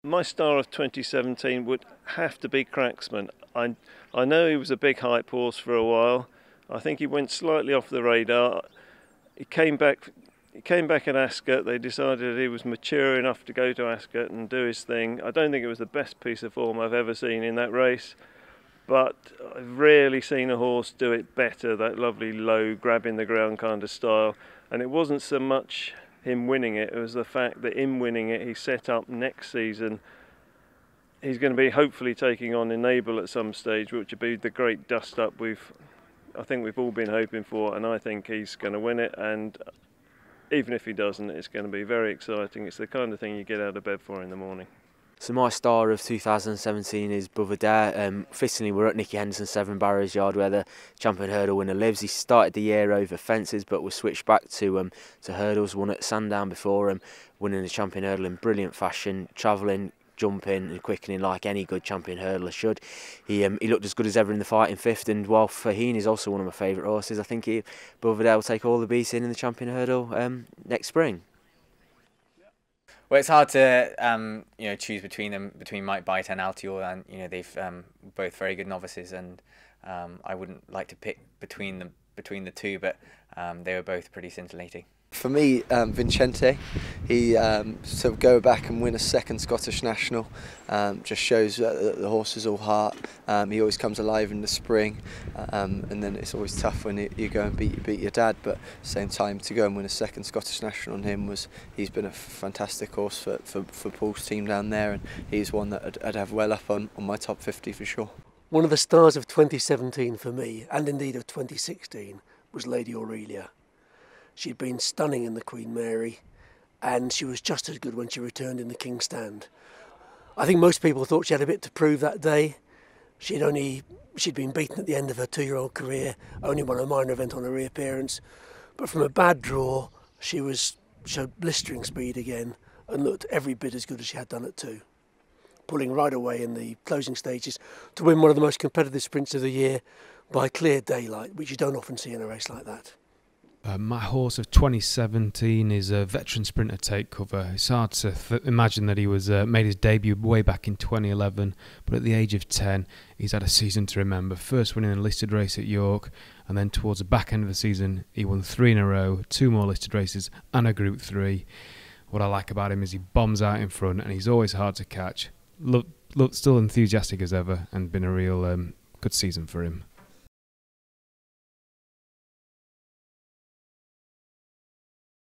My star of 2017 would have to be Cracksman. I know he was a big hype horse for a while. I think he went slightly off the radar. He came back at Ascot. They decided he was mature enough to go to Ascot and do his thing. I don't think it was the best piece of form I've ever seen in that race, but I've rarely seen a horse do it better, that lovely low, grabbing the ground kind of style. And it wasn't so much him winning it, it was the fact that in winning it, he set up next season. He's going to be hopefully taking on Enable at some stage, which would be the great dust-up I think we've all been hoping for, and I think he's going to win it. And even if he doesn't, it's going to be very exciting. It's the kind of thing you get out of bed for in the morning. So my star of 2017 is Buveur D'Air. Fittingly, we're at Nicky Henderson's 7 Barrows Yard where the champion hurdle winner lives. He started the year over fences but was switched back to hurdles, won at Sandown before, winning the champion hurdle in brilliant fashion, travelling, jumping and quickening like any good champion hurdler should. He looked as good as ever in the fight in 5th, and while Faheen is also one of my favourite horses, I think Buveur D'Air will take all the beating in the champion hurdle next spring. Well, it's hard to choose between them, between Might Bite and Altior, and they've both very good novices, and I wouldn't like to pick between the two, but they were both pretty scintillating. For me, Vincente, he sort of go back and win a 2nd Scottish National, just shows that the horse is all heart. He always comes alive in the spring, and then it's always tough when you go and beat your dad. But at the same time, to go and win a 2nd Scottish National on him he's been a fantastic horse for Paul's team down there, and he's one that I'd have well up on my top 50 for sure. One of the stars of 2017 for me, and indeed of 2016, was Lady Aurelia. She'd been stunning in the Queen Mary, and she was just as good when she returned in the King's Stand. I think most people thought she had a bit to prove that day. She'd been beaten at the end of her 2-year-old career, only won a minor event on her reappearance, but from a bad draw, she showed blistering speed again and looked every bit as good as she had done at 2, pulling right away in the closing stages to win one of the most competitive sprints of the year by clear daylight, which you don't often see in a race like that. My horse of 2017 is a veteran sprinter Take Cover. It's hard to imagine that he was made his debut way back in 2011, but at the age of 10 he's had a season to remember. First winning a listed race at York, and then towards the back end of the season he won 3 in a row, 2 more listed races and a Group 3. What I like about him is he bombs out in front and he's always hard to catch. Looked still enthusiastic as ever, and been a real good season for him.